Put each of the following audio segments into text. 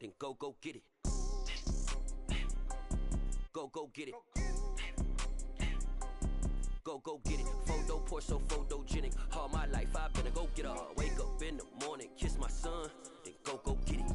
then go get it. Go get it. Go get it. Photo poor, so photogenic. All my life I better go get her. Wake up in the morning, kiss my son, then go get it.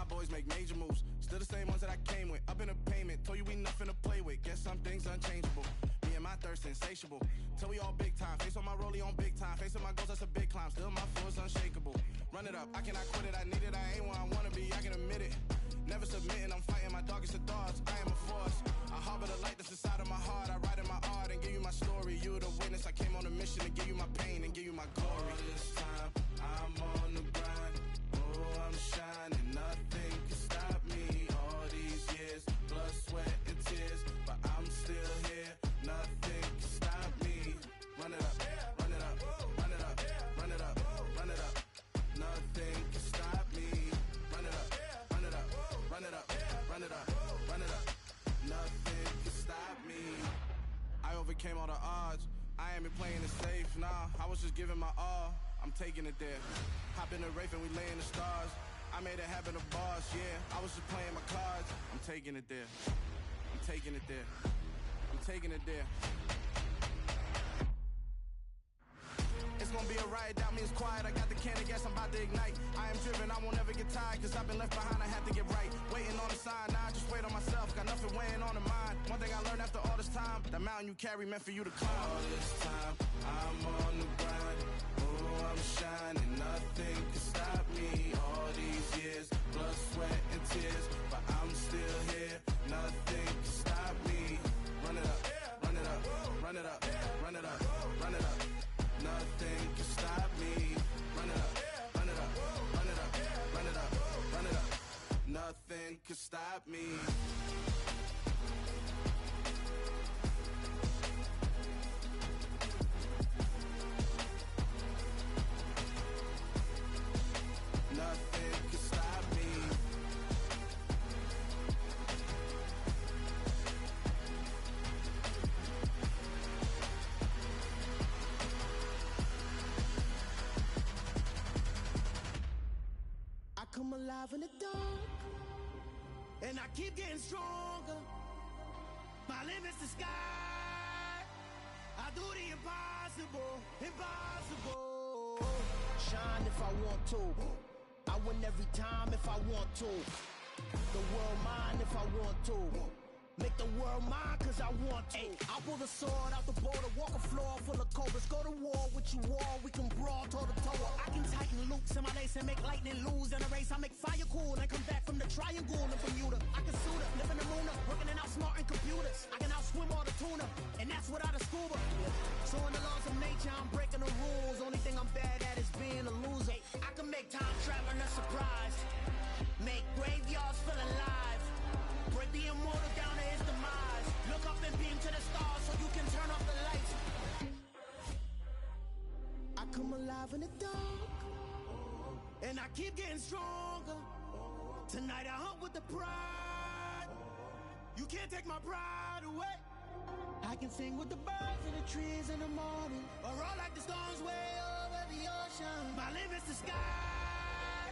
Boys make major moves, still the same ones that I came with. Up in the payment, told you we nothing to play with. Guess some things unchangeable. Me and my thirst insatiable. Till we all big time. Face on my rollie on big time. Facing my goals, that's a big climb. Still my floor is unshakable. Run it up, I cannot quit it. I need it, I ain't where I wanna be. I can admit it. Never submitting, I'm fighting my darkest of thoughts. I am a force. I harbor the light that's inside of my heart. I write in my art and give you my story. You the witness. I came on a mission to give you my pain and give you my glory. All this time, I'm on the grind. Oh, I'm shining, nothing can stop me. All these years, blood, sweat, and tears, but I'm still here. Nothing can stop me. Run it up, run it up, run it up, run it up, run it up. Nothing can stop me. Run it up, run it up, run it up, run it up, run it up. Nothing can stop me. I overcame all the odds. I ain't been playing it safe, nah. I was just giving my all. I'm taking it there. Hop in the Wraith and we lay in the stars. I made it happen, the boss, yeah. I was just playing my cards. I'm taking it there. I'm taking it there. I'm taking it there. It's gonna be a riot, doubt me it's quiet. I got the can of gas, I'm about to ignite. I am driven, I won't ever get tired, cause I've been left behind, I have to get right. Waiting on the sign, now I just wait on myself. Got nothing weighing on the mind. One thing I learned after all this time, the mountain you carry meant for you to climb. All this time, I'm on the grind. Oh, I'm shining, nothing can stop me. All these years, blood, sweat, and tears, but I'm still here. Nothing can stop me. Run it up, run it up, run it up, run it up, run it up. Nothing can stop me. Run it up, run it up, run it up, run it up, run it up. Nothing can stop me. Nothing can stop me. I come alive in the dark, and I keep getting stronger. My limit's the sky. I do the impossible, impossible. Shine if I want to. I win every time if I want to. The world mine if I want to. Make the world mine cause I want to. Ay, I'll pull the sword out the border, walk a floor full of cobras. Go to war with you all, we can brawl toe to toe. I can tighten loops in my lace and make lightning lose in a race. I make fire cool and come back from the triangle in Bermuda. I can suit up, live in the moon up, working and outsmarting computers. I can outswim all the tuna, and that's without a scuba. So in the laws of nature, I'm breaking the rules. Only thing I'm bad at is being a loser. I can make time traveling a surprise, make graveyards feel alive, break the immortal down to his demise. Look up and beam to the stars so you can turn off the lights. I come alive in the dark, and I keep getting stronger. Tonight I hunt with the pride. You can't take my pride away. I can sing with the birds and the trees in the morning, or roll like the storms way over the ocean. My limit's the sky.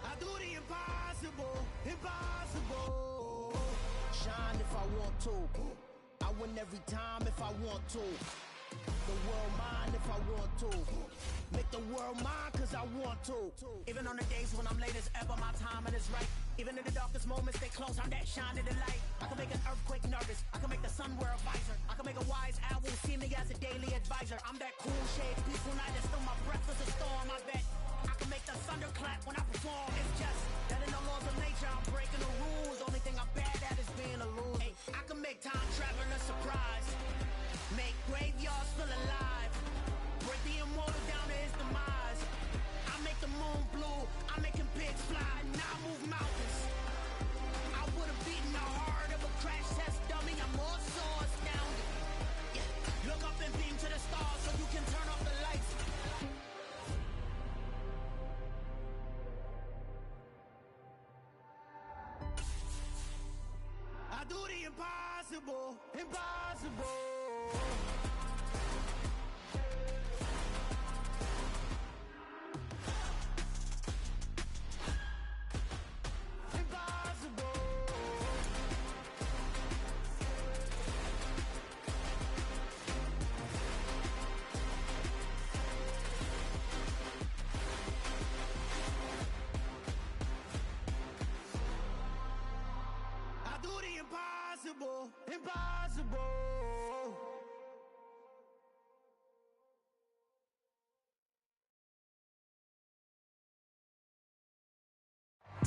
I do the impossible, impossible. Shine if I want to. I win every time if I want to. The world mine if I want to. Make the world mine cause I want to. Even on the days when I'm late as ever, my timing is right. Even in the darkest moments, stay close, I'm that shining the light. I can make an earthquake nervous, I can make the sun wear a visor. I can make a wise owl see me as a daily advisor. I'm that cool shade, peaceful night, and still my breath is a storm. I bet I can make the thunder clap when I perform. It's just that in the laws of nature, I'm breaking the rules. Only thing I'm bad at is being a loser. Hey, I can make time traveling a surprise, make graveyards feel alive, break the immortal down to his demise. I make the moon blue, I make him pigs fly, now I move mountains. impossible, impossible. Do the impossible, impossible.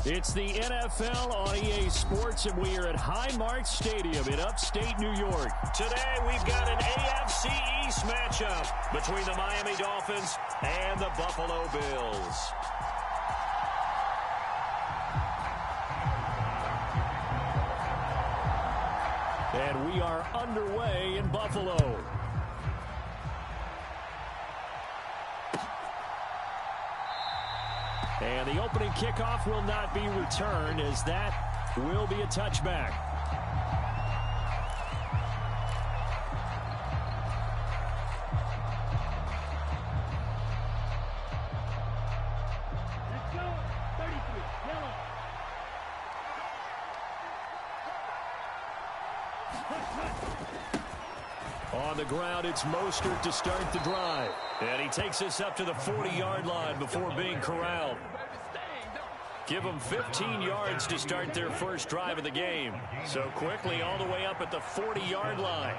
It's the NFL on EA Sports, and we are at Highmark Stadium in upstate New York. Today, we've got an AFC East matchup between the Miami Dolphins and the Buffalo Bills. And we are underway in Buffalo. And the opening kickoff will not be returned, as that will be a touchback. Let's go. 33, yellow. On the ground, it's Mostert to start the drive. And he takes us up to the 40-yard line before being corralled. Give them 15 yards to start their first drive of the game. So quickly all the way up at the 40-yard line.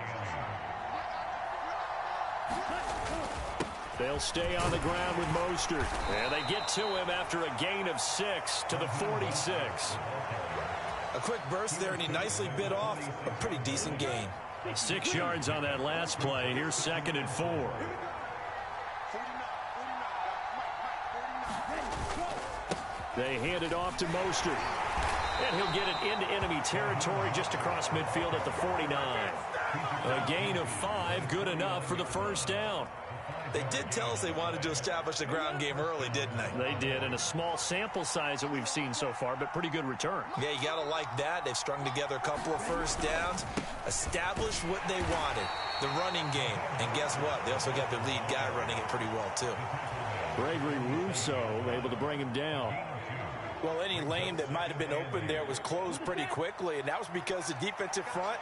They'll stay on the ground with Mostert. And they get to him after a gain of 6 to the 46. A quick burst there, and he nicely bit off a pretty decent gain. 6 yards on that last play. Here's 2nd and 4. They hand it off to Mostert. And he'll get it into enemy territory just across midfield at the 49. A gain of 5, good enough for the first down. They did tell us they wanted to establish the ground game early, didn't they? They did, in a small sample size that we've seen so far, but pretty good return. Yeah, you got to like that. They've strung together a couple of first downs, established what they wanted, the running game. And guess what? They also got their lead guy running it pretty well, too. Gregory Rousseau able to bring him down. Well, any lane that might have been open there was closed pretty quickly, and that was because the defensive front,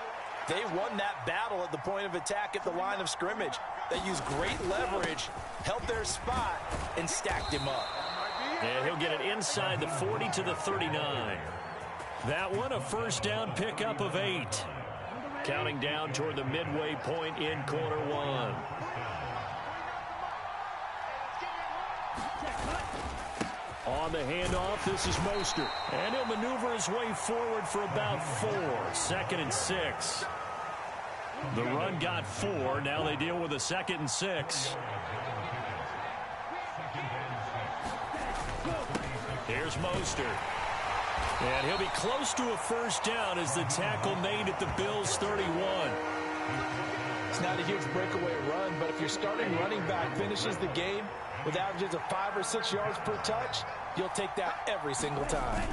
they won that battle at the point of attack at the line of scrimmage. They used great leverage, held their spot, and stacked him up. And he'll get it inside the 40 to the 39. That one, a first down pickup of 8. Counting down toward the midway point in quarter 1. On the handoff, this is Mostert. And he'll maneuver his way forward for about 4. 2nd and 6. The run got 4. Now they deal with a 2nd and 6. Here's Mostert. And he'll be close to a first down as the tackle made at the Bills' 31. It's not a huge breakaway run, but if your starting running back finishes the game with averages of 5 or 6 yards per touch, you'll take that every single time.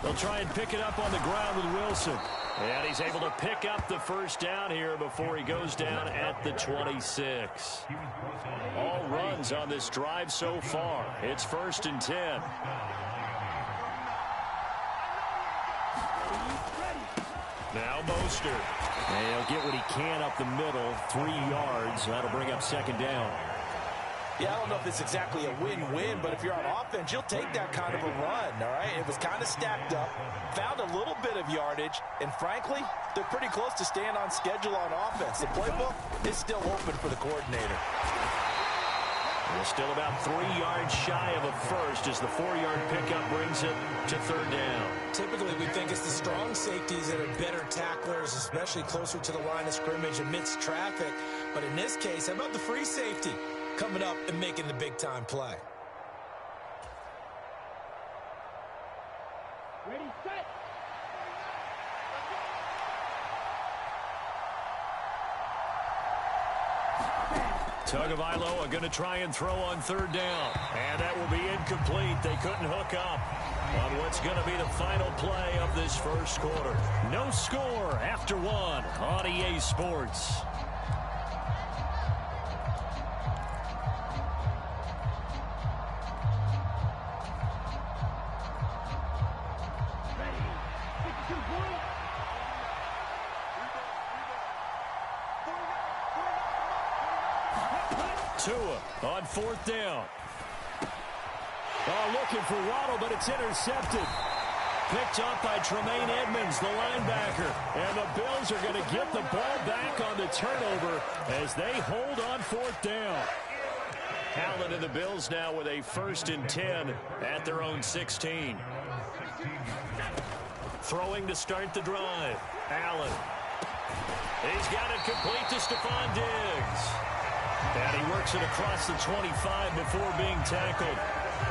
They'll try and pick it up on the ground with Wilson. And he's able to pick up the first down here before he goes down at the 26. All runs on this drive so far. It's 1st and 10. Now Mostert. And he'll get what he can up the middle. 3 yards. That'll bring up 2nd down. Yeah, I don't know if it's exactly a win-win, but if you're on offense, you'll take that kind of a run, all right? It was kind of stacked up, found a little bit of yardage, and frankly, they're pretty close to staying on schedule on offense. The playbook is still open for the coordinator. They're still about 3 yards shy of a first as the 4-yard pickup brings it to 3rd down. Typically, we think it's the strong safeties that are better tacklers, especially closer to the line of scrimmage amidst traffic. But in this case, how about the free safety coming up and making the big-time play? Ready, set. Tagovailoa are going to try and throw on 3rd down. And that will be incomplete. They couldn't hook up. on what's going to be the final play of this first quarter. No score after one on EA Sports. Tua on fourth down. Oh, looking for Waddle, but it's intercepted. Picked up by Tremaine Edmonds, the linebacker. And the Bills are going to get the ball back on the turnover as they hold on fourth down. Allen and the Bills now with a 1st and 10 at their own 16. Throwing to start the drive. Allen. He's got it complete to Stephon Diggs. And he works it across the 25 before being tackled.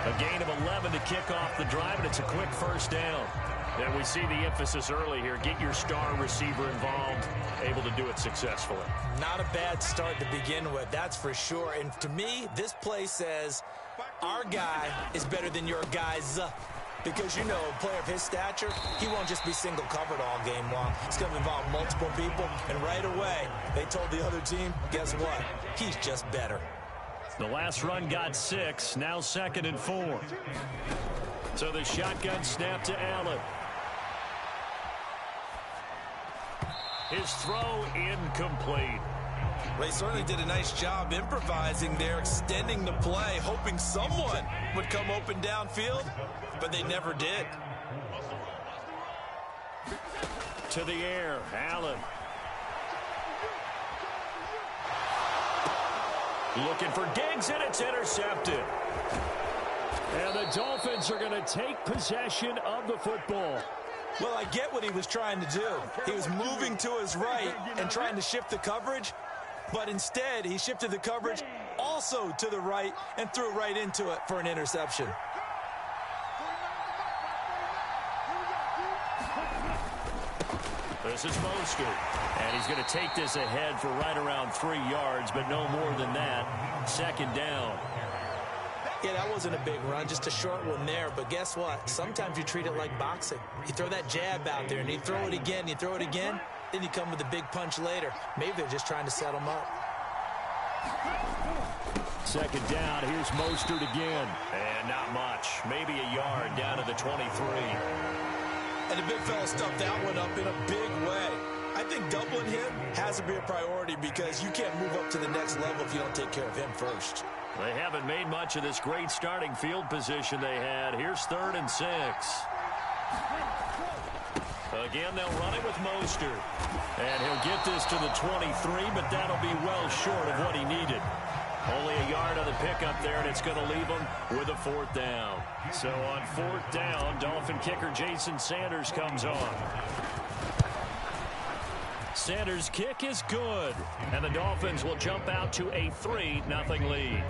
A gain of 11 to kick off the drive, and it's a quick first down. And we see the emphasis early here. Get your star receiver involved, able to do it successfully. Not a bad start to begin with, that's for sure. And to me, this play says our guy is better than your guys. Because, you know, a player of his stature, he won't just be single covered all game long. It's going to involve multiple people. And right away, they told the other team, guess what? He's just better. The last run got 6, now 2nd and 4. So the shotgun snap to Allen. His throw incomplete. They certainly did a nice job improvising there, extending the play, hoping someone would come open downfield, but they never did. To the air, Allen. Looking for Diggs, and it's intercepted. And the Dolphins are going to take possession of the football. Well, I get what he was trying to do. He was moving to his right and trying to shift the coverage, but instead he shifted the coverage also to the right and threw right into it for an interception. This is Mostert, and he's going to take this ahead for right around 3 yards, but no more than that. 2nd down. Yeah, that wasn't a big run, just a short one there. But guess what? Sometimes you treat it like boxing. You throw that jab out there, and you throw it again, you throw it again, then you come with a big punch later. Maybe they're just trying to set him up. 2nd down, here's Mostert again. And not much, maybe a yard down to the 23. And the big fella stuffed that one up in a big way. I think doubling him has to be a priority because you can't move up to the next level if you don't take care of him first. They haven't made much of this great starting field position they had. Here's 3rd and 6. Again, they'll run it with Mostert. And he'll get this to the 23, but that'll be well short of what he needed. Only a yard on the pickup there, and it's going to leave him with a 4th down. So on 4th down, Dolphin kicker Jason Sanders comes on. Sanders' kick is good, and the Dolphins will jump out to a 3-0 lead.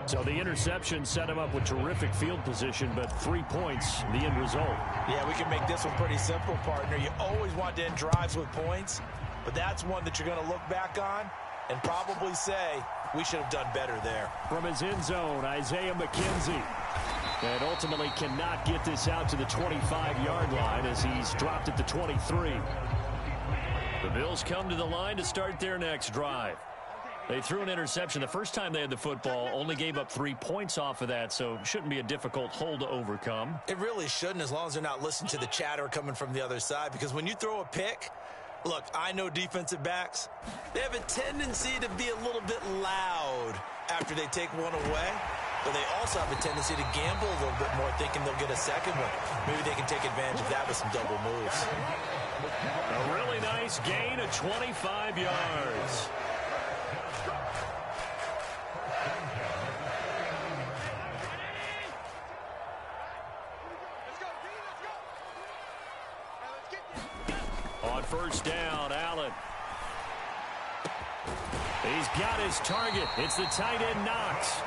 So the interception set him up with terrific field position, but 3 points, the end result. Yeah, we can make this one pretty simple, partner. You always want to end drives with points, but that's one that you're going to look back on and probably say, we should have done better there. From his end zone, Isaiah McKenzie. And ultimately cannot get this out to the 25-yard line as he's dropped at the 23. The Bills come to the line to start their next drive. They threw an interception the first time they had the football, only gave up 3 points off of that, so it shouldn't be a difficult hole to overcome. It really shouldn't, as long as they're not listening to the chatter coming from the other side, because when you throw a pick, look, I know defensive backs, they have a tendency to be a little bit loud after they take one away, but they also have a tendency to gamble a little bit more, thinking they'll get a second one. Maybe they can take advantage of that with some double moves. A really nice gain of 25 yards. On 1st down, Allen. He's got his target. It's the tight end Knox.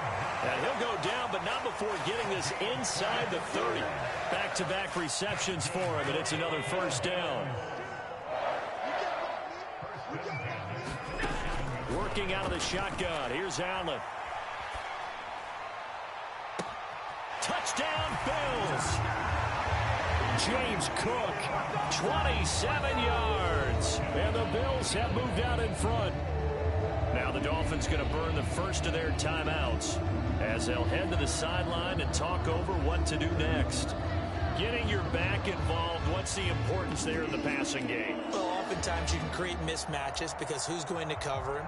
And he'll go down, but not before getting this inside the 30. Back-to-back receptions for him, and it's another 1st down. Working out of the shotgun. Here's Allen. Touchdown, Bills. James Cook, 27 yards. And the Bills have moved out in front. Now the Dolphins going to burn the first of their timeouts as they'll head to the sideline and talk over what to do next. Getting your back involved, what's the importance there in the passing game? Well, oftentimes you can create mismatches because who's going to cover him,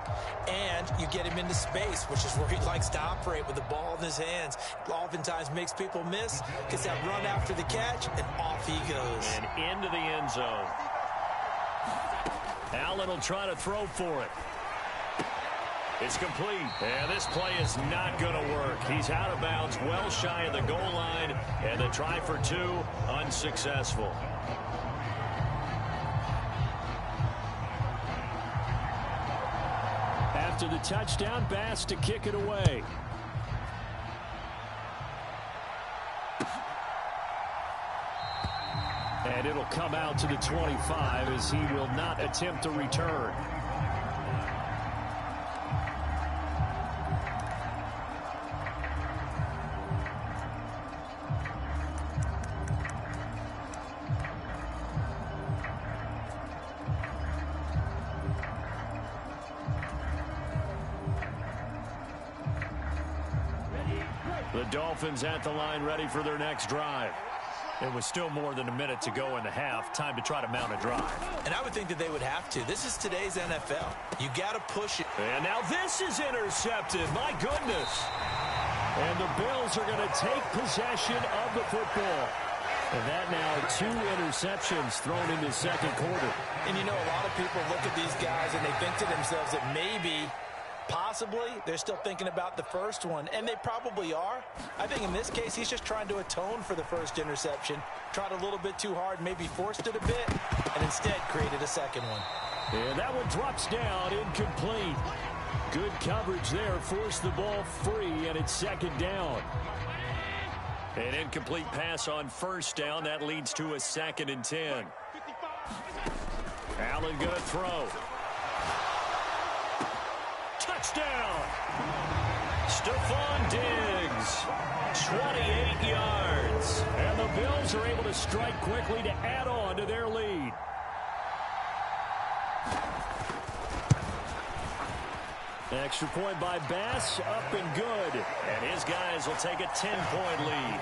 and you get him into space, which is where he likes to operate with the ball in his hands. Oftentimes makes people miss, gets that run after the catch, and off he goes. And into the end zone. Allen will try to throw for it. It's complete. And this play is not going to work. He's out of bounds, well shy of the goal line, and the try for two, unsuccessful. After the touchdown, Bass to kick it away. And it'll come out to the 25 as he will not attempt to return. The Dolphins at the line, ready for their next drive. It was still more than a minute to go in the half. Time to try to mount a drive. And I would think that they would have to. This is today's NFL. You got to push it. And now this is intercepted. My goodness. And the Bills are going to take possession of the football. And that now 2 interceptions thrown in the second quarter. And you know, a lot of people look at these guys and they think to themselves that maybe, possibly, they're still thinking about the first one, and they probably are. I think in this case, he's just trying to atone for the first interception, tried a little bit too hard, maybe forced it a bit, and instead created a second one. And that one drops down, incomplete. Good coverage there, forced the ball free, and it's second down. An incomplete pass on first down, that leads to a 2nd and 10. Allen gonna throw. Touchdown! Stephon Diggs, 28 yards. And the Bills are able to strike quickly to add on to their lead. Extra point by Bass, up and good. And his guys will take a 10-point lead.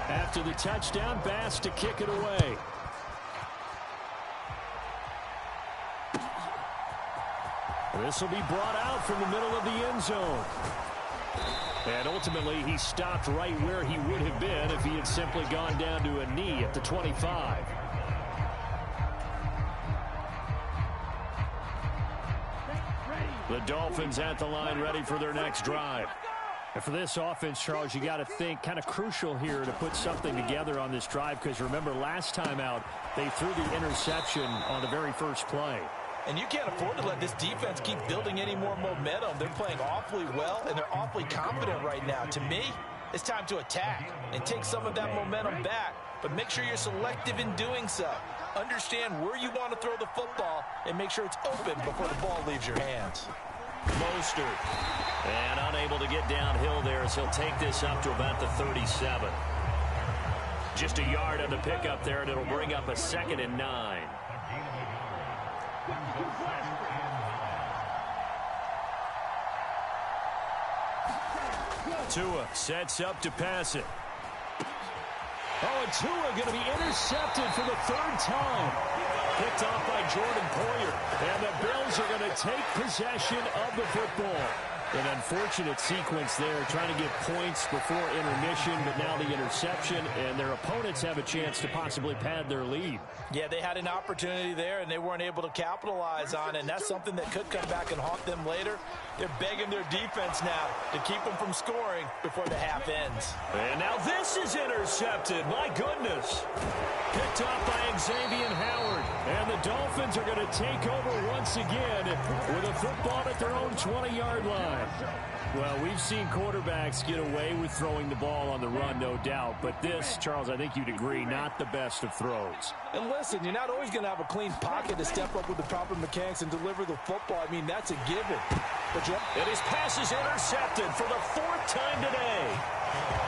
After the touchdown, Bass to kick it away. This will be brought out from the middle of the end zone. And ultimately, he stopped right where he would have been if he had simply gone down to a knee at the 25. The Dolphins at the line, ready for their next drive. And for this offense, Charles, you got to think kind of crucial here to put something together on this drive, because remember, last time out, they threw the interception on the very first play. And you can't afford to let this defense keep building any more momentum. They're playing awfully well, and they're awfully confident right now. To me, it's time to attack and take some of that momentum back, but make sure you're selective in doing so. Understand where you want to throw the football and make sure it's open before the ball leaves your hands. Mostert, and unable to get downhill there as he'll take this up to about the 37. Just a yard on the pickup there, and it'll bring up a 2nd and 9. Tua sets up to pass it. Oh, and Tua going to be intercepted for the 3rd time. Picked off by Jordan Poyer. And the Bills are going to take possession of the football. An unfortunate sequence there, trying to get points before intermission, but now the interception, and their opponents have a chance to possibly pad their lead. Yeah, they had an opportunity there, and they weren't able to capitalize on it, and that's something that could come back and haunt them later. They're begging their defense now to keep them from scoring before the half ends. And now this is intercepted. My goodness. Picked off by Xavier Howard. And the Dolphins are going to take over once again with a football at their own 20-yard line. Well, we've seen quarterbacks get away with throwing the ball on the run, no doubt. But this, Charles, I think you'd agree, not the best of throws. And listen, you're not always going to have a clean pocket to step up with the proper mechanics and deliver the football. I mean, that's a given. And his pass is intercepted for the 4th time today.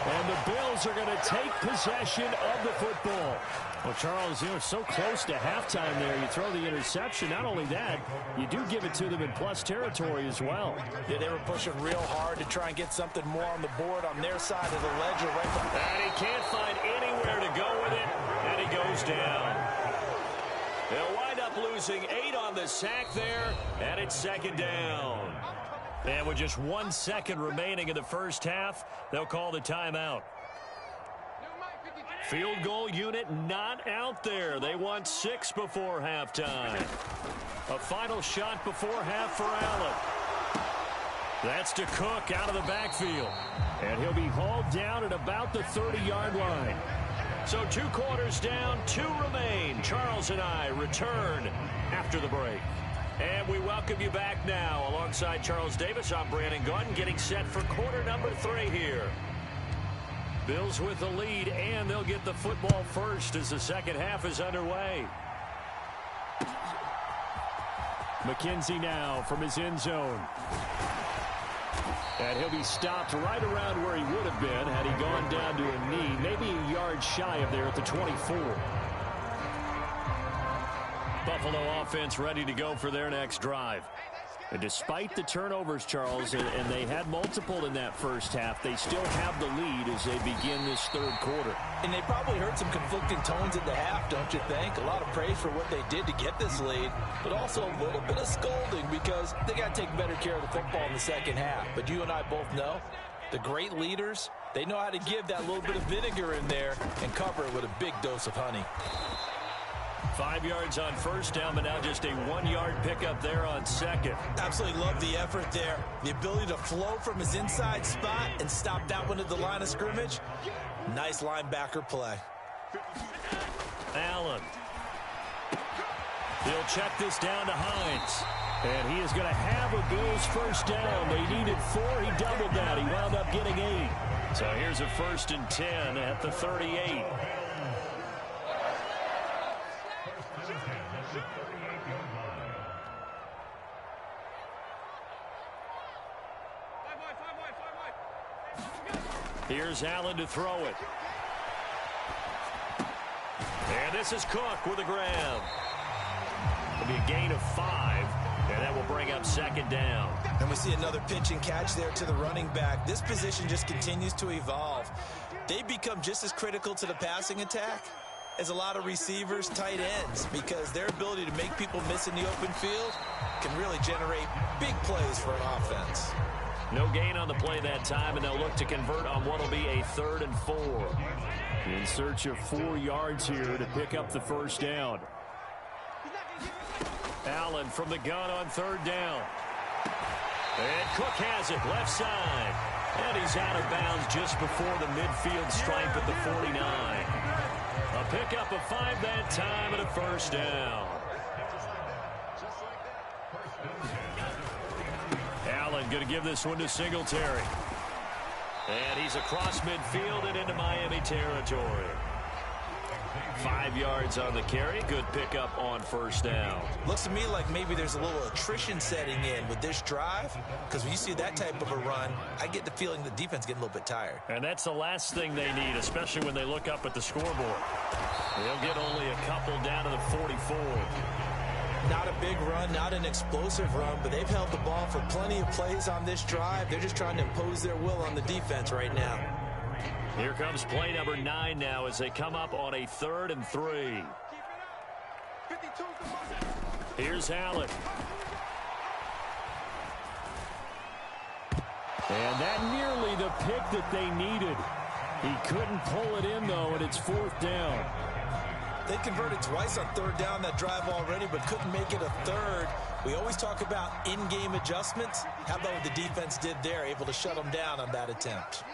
And the Bills are going to take possession of the football. Well, Charles, so close to halftime there. You throw the interception. Not only that, you do give it to them in plus territory as well. Yeah, they were pushing real hard to try and get something more on the board on their side of the ledger. And he can't find anywhere to go with it, and he goes down. They'll wind up losing 8 on the sack there, and it's 2nd down. And with just 1 second remaining in the first half, they'll call the timeout. Field goal unit not out there. They want 6 before halftime. A final shot before half for Allen. That's to Cook out of the backfield. And he'll be hauled down at about the 30-yard line. So 2 quarters down, 2 remain. Charles and I return after the break. And we welcome you back now. Alongside Charles Davis, I'm Brandon Gaudin, getting set for quarter number 3 here. Bills with the lead, and they'll get the football first as the second half is underway. McKenzie now from his end zone. And he'll be stopped right around where he would have been had he gone down to a knee, maybe a yard shy of there at the 24. Buffalo offense ready to go for their next drive. And despite the turnovers, Charles, and they had multiple in that first half, they still have the lead as they begin this 3rd quarter. And they probably heard some conflicting tones at the half, don't you think? A lot of praise for what they did to get this lead, but also a little bit of scolding because they got to take better care of the football in the second half. But you and I both know the great leaders, they know how to give that little bit of vinegar in there and cover it with a big dose of honey. 5 yards on first down, but now just a 1-yard pickup there on second. Absolutely love the effort there. The ability to flow from his inside spot and stop that one at the line of scrimmage. Nice linebacker play. Allen. He'll check this down to Hines. And he is going to have a Bills first down. They needed 4. He doubled that. He wound up getting 8. So here's a 1st and 10 at the 38. Here's Allen to throw it. And this is Cook with a grab. It'll be a gain of 5, and that will bring up 2nd down. And we see another pitch and catch there to the running back. This position just continues to evolve. They become just as critical to the passing attack as a lot of receivers, tight ends, because their ability to make people miss in the open field can really generate big plays for an offense. No gain on the play that time, and they'll look to convert on what will be a 3rd and 4. In search of 4 yards here to pick up the first down. Allen from the gun on 3rd down. And Cook has it left side. And he's out of bounds just before the midfield stripe at the 49. A pickup of 5 that time and a first down. Allen going to give this one to Singletary. And he's across midfield and into Miami territory. 5 yards on the carry. Good pickup on first down. Looks to me like maybe there's a little attrition setting in with this drive, because when you see that type of a run, I get the feeling the defense getting a little bit tired. And that's the last thing they need, especially when they look up at the scoreboard. They'll get only a couple down to the 44. Not a big run, not an explosive run, but they've held the ball for plenty of plays on this drive. They're just trying to impose their will on the defense right now. Here comes play number 9 now as they come up on a 3rd and 3. Here's Allen. And that nearly the pick that they needed. He couldn't pull it in, though, and it's 4th down. They converted twice on 3rd down that drive already, but couldn't make it a 3rd. We always talk about in-game adjustments. How about what the defense did there, able to shut them down on that attempt?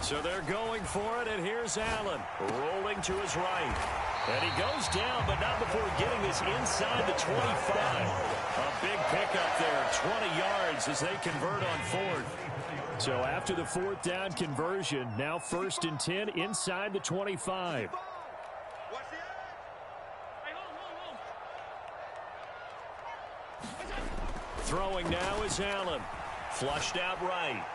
So they're going for it, and here's Allen rolling to his right. And he goes down, but not before getting this inside the 25. A big pickup there, 20 yards as they convert on 4th. So after the 4th down conversion, now 1st and 10 inside the 25. Throwing now is Allen. Flushed out right.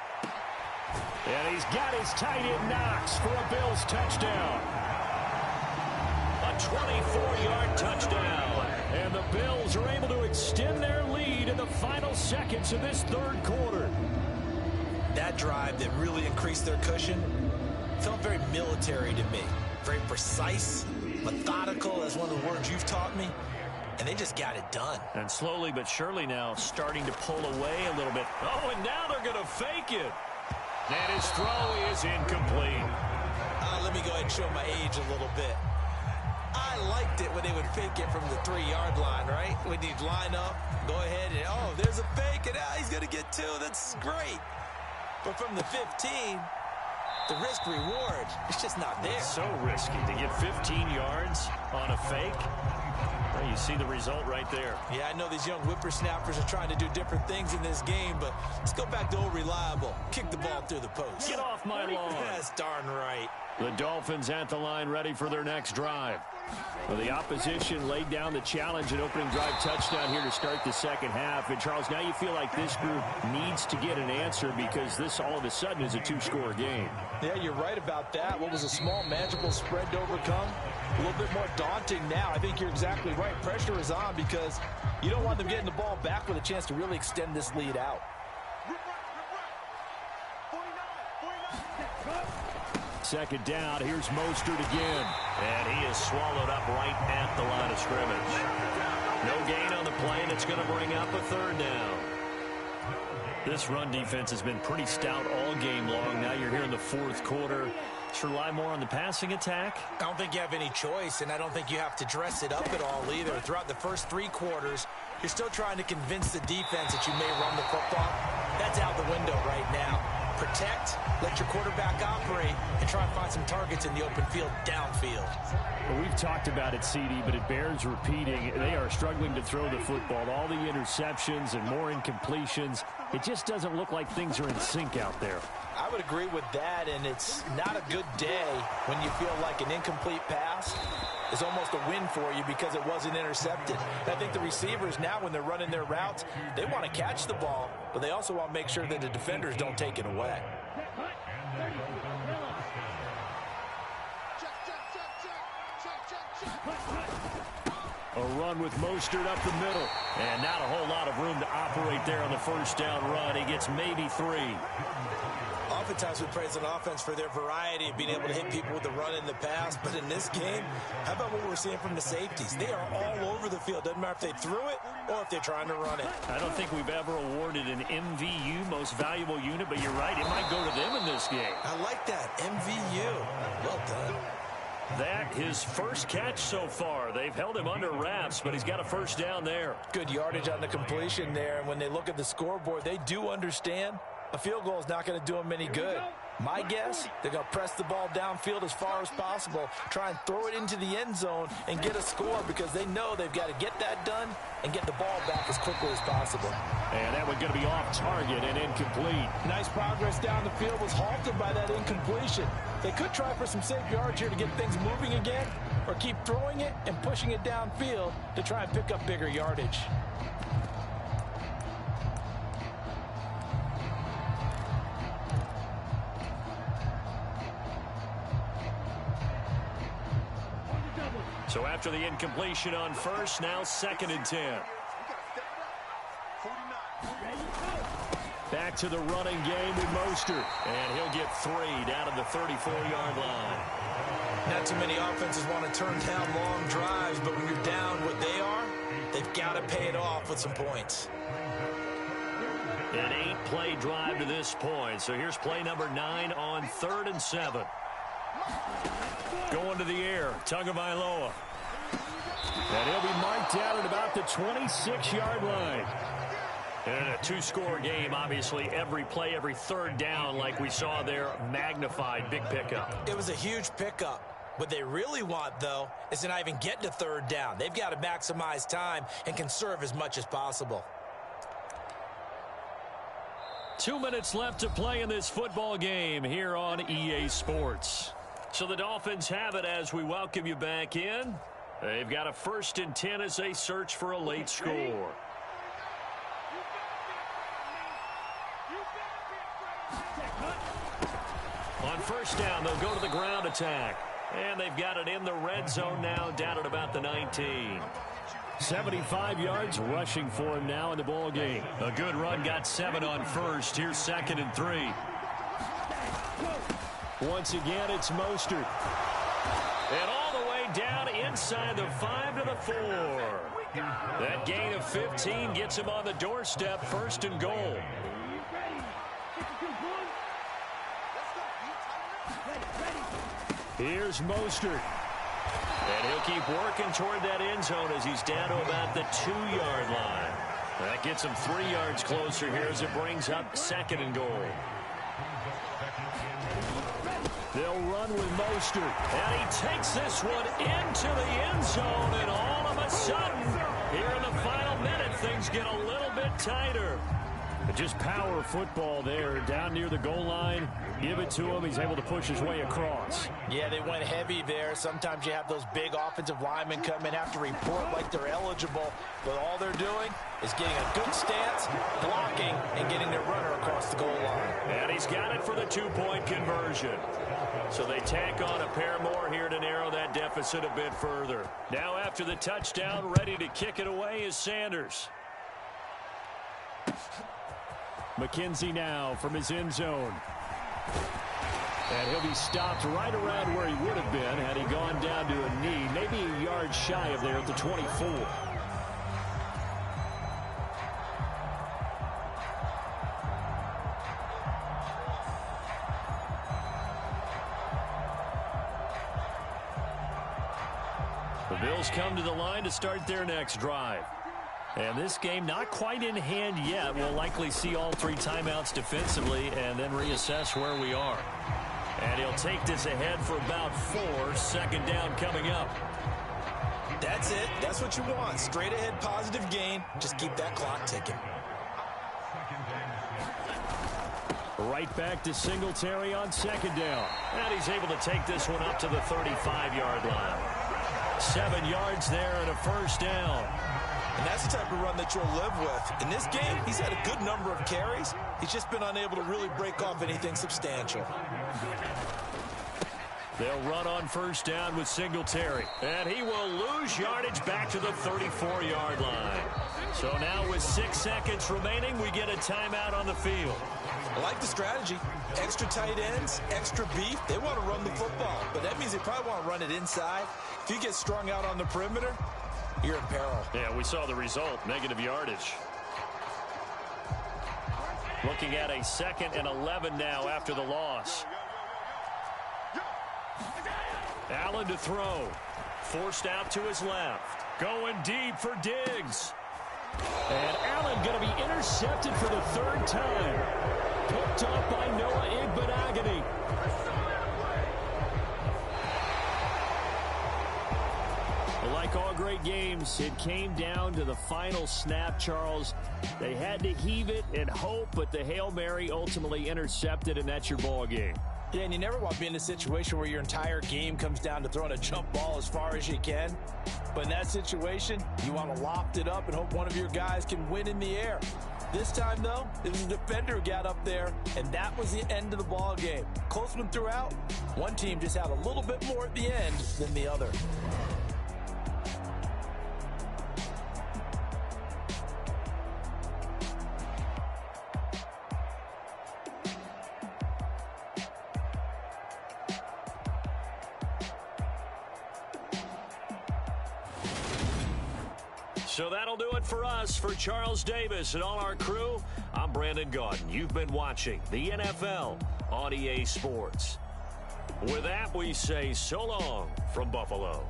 And he's got his tight end Knox for a Bills touchdown. A 24-yard touchdown. And the Bills are able to extend their lead in the final seconds of this third quarter. That drive that really increased their cushion felt very military to me. Very precise, methodical, as one of the words you've taught me. And they just got it done. And slowly but surely now starting to pull away a little bit. Oh, and now they're going to fake it. And his throw is incomplete. Let me go ahead and show my age a little bit. I liked it when they would fake it from the 3-yard line, right? When you'd line up, go ahead and, oh, there's a fake, and he's going to get 2. That's great. But from the 15, the risk-reward, it's just not there. It's so risky to get 15 yards on a fake. Well, you see the result right there. Yeah, I know these young whippersnappers are trying to do different things in this game, but let's go back to old reliable. Kick the ball through the post. Get off my lawn. That's darn right. The Dolphins at the line ready for their next drive. Well, the opposition laid down the challenge and opening drive touchdown here to start the second half. And, Charles, now you feel like this group needs to get an answer because this all of a sudden is a 2-score game. Yeah, you're right about that. What was a small, manageable spread to overcome, a little bit more daunting now. I think you're exactly right. Pressure is on because you don't want them getting the ball back with a chance to really extend this lead out. Second down, here's Mostert again. And he is swallowed up right at the line of scrimmage. No gain on the play, and it's going to bring up a third down. This run defense has been pretty stout all game long. Now you're here in the fourth quarter. Let's rely more on the passing attack. I don't think you have any choice, and I don't think you have to dress it up at all either. Throughout the first 3 quarters, you're still trying to convince the defense that you may run the football. That's out the window right now. Protect, let your quarterback operate, and try and find some targets in the open field downfield. Well, we've talked about it, CD, but it bears repeating. They are struggling to throw the football. All the interceptions and more incompletions. It just doesn't look like things are in sync out there. I would agree with that, and it's not a good day when you feel like an incomplete pass is almost a win for you because it wasn't intercepted. And I think the receivers now, when they're running their routes, they want to catch the ball, but they also want to make sure that the defenders don't take it away. A run with Mostert up the middle. And not a whole lot of room to operate there on the first down run. He gets maybe 3. Oftentimes we praise an offense for their variety of being able to hit people with the run and the pass. But in this game, how about what we're seeing from the safeties? They are all over the field. Doesn't matter if they threw it or if they're trying to run it. I don't think we've ever awarded an MVU, most valuable unit, but you're right. It might go to them in this game. I like that. MVU. Well done. That his first catch so far. They've held him under wraps, but he's got a first down there. Good yardage on the completion there. And when they look at the scoreboard, they do understand a field goal is not going to do them any good. My guess, they're going to press the ball downfield as far as possible, try and throw it into the end zone and get a score because they know they've got to get that done and get the ball back as quickly as possible. And that one's going to be off target and incomplete. Nice progress down the field was halted by that incompletion. They could try for some safe yards here to get things moving again or keep throwing it and pushing it downfield to try and pick up bigger yardage. So after the incompletion on first, now 2nd and 10. Back to the running game with Mostert. And he'll get 3 down at the 34-yard line. Not too many offenses want to turn down long drives, but when you're down what they are, they've got to pay it off with some points. An 8-play drive to this point. So here's play number 9 on 3rd and 7. Going to the air, Tagovailoa. And he'll be marked out at about the 26-yard line. And a 2-score game, obviously, every play, every third down, like we saw there, magnified, big pickup. It was a huge pickup. What they really want, though, is to not even get to 3rd down. They've got to maximize time and conserve as much as possible. 2 minutes left to play in this football game here on EA Sports. So the Dolphins have it as we welcome you back in. They've got a 1st and 10 as they search for a late score. On first down, they'll go to the ground attack. And they've got it in the red zone now, down at about the 19. 75 yards rushing for him now in the ball game. A good run, got 7 on first. Here's 2nd and 3. Once again, it's Mostert. And all the way down inside the 5 to the 4. That gain of 15 gets him on the doorstep, 1st and goal. Here's Mostert. And he'll keep working toward that end zone as he's down to about the 2-yard line. That gets him 3 yards closer here as it brings up 2nd and goal. They'll run with Mostert. And he takes this one into the end zone. And all of a sudden, here in the final minute, things get a little bit tighter. But just power football there, down near the goal line. Give it to him. He's able to push his way across. Yeah, they went heavy there. Sometimes you have those big offensive linemen come in, have to report like they're eligible. But all they're doing is getting a good stance, blocking, and getting their runner across the goal line. And he's got it for the 2-point conversion. So they tack on a pair more here to narrow that deficit a bit further. Now after the touchdown, ready to kick it away is Sanders. McKenzie now from his end zone. And he'll be stopped right around where he would have been had he gone down to a knee, maybe a yard shy of there at the 24. The Bills come to the line to start their next drive. And this game not quite in hand yet. We'll likely see all 3 timeouts defensively and then reassess where we are. And he'll take this ahead for about 4. 2nd down coming up. That's it. That's what you want. Straight ahead positive gain. Just keep that clock ticking. Right back to Singletary on 2nd down. And he's able to take this one up to the 35-yard line. 7 yards there and a 1st down. And that's the type of run that you'll live with. In this game, he's had a good number of carries. He's just been unable to really break off anything substantial. They'll run on 1st down with Singletary. And he will lose yardage back to the 34-yard line. So now with 6 seconds remaining, we get a timeout on the field. I like the strategy. Extra tight ends, extra beef. They want to run the football, but that means they probably want to run it inside. If you get strung out on the perimeter, you're in peril. Yeah, we saw the result, negative yardage. Looking at a 2nd and 11 now after the loss. Allen to throw. Forced out to his left. Going deep for Diggs. And Allen going to be intercepted for the 3rd time. Picked up by Noah Igbenogany. Like all great games, it came down to the final snap, Charles. They had to heave it and hope, but the Hail Mary ultimately intercepted, and that's your ball game. Yeah, and you never want to be in a situation where your entire game comes down to throwing a jump ball as far as you can. But in that situation, you want to loft it up and hope one of your guys can win in the air. This time, though, it was a defender who got up there, and that was the end of the ball game. Close one throughout. One team just had a little bit more at the end than the other. So that'll do it for us. For Charles Davis and all our crew, I'm Brandon Gaudin. You've been watching the NFL on EA Sports. With that, we say so long from Buffalo.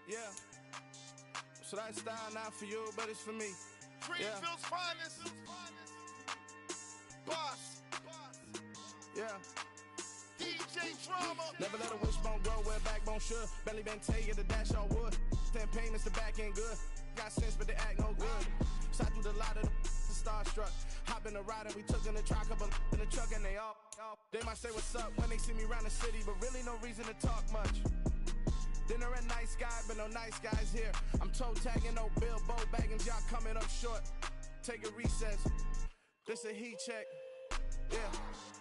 Yeah. So that style not for you, but it's for me. Greenfield's finest. Boss. Yeah. DJ Drama. Never let a wishbone grow where a backbone should. Belly been take the dash all wood. 10 payments, the back end good. Got sense, but they act no good. Shot through the lot of the starstruck. Hop in the ride and we took in the truck, couple in the truck and they all. They might say what's up when they see me around the city, but really no reason to talk much. Dinner at nice guy, but no nice guys here. I'm toe tagging, no Bilbo bagging, y'all coming up short. Take a recess. This a heat check. Yeah.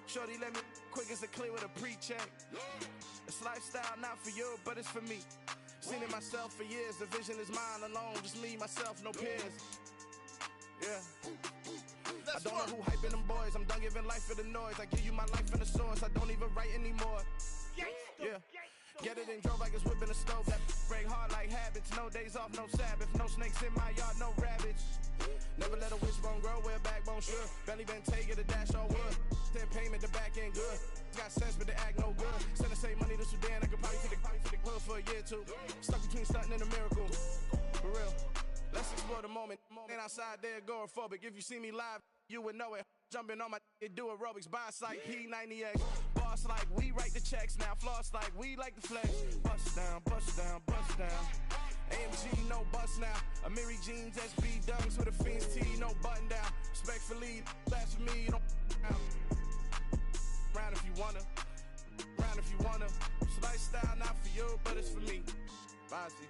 Shorty let me quick as a clear with a pre-check. It's lifestyle not for you, but it's for me. Seen it myself for years. The vision is mine alone. Just me, myself, no peers. Yeah. I don't know who hyping them boys. I'm done giving life for the noise. I give you my life in the source. I don't even write anymore. Yeah. Get it and drove like it's whipping a stove. That break hard like habits. No days off, no Sabbath. No snakes in my yard, no rabbits. Never let a wishbone grow where a backbone should. Belly been take it, a dash all wood. 10 payment, the back end good. Got sense, but they act no good. Send the same money to Sudan. I could probably take the hood for a year or two. Stuck between stunting and a miracle. For real. Let's explore the moment. Ain't outside there agoraphobic. If you see me live, you would know it. Jumping on my do aerobics, boss like P90X. Boss like we write the checks now. Floss like we like the flex. Bust down, bust down, bust down. AMG, no bust now. Amiri jeans, SB dunks with a Fiends tee, no button down. Respectfully, that's for me, you don't round if you wanna. Round if you wanna. It's lifestyle not for you, but it's for me. Bossy.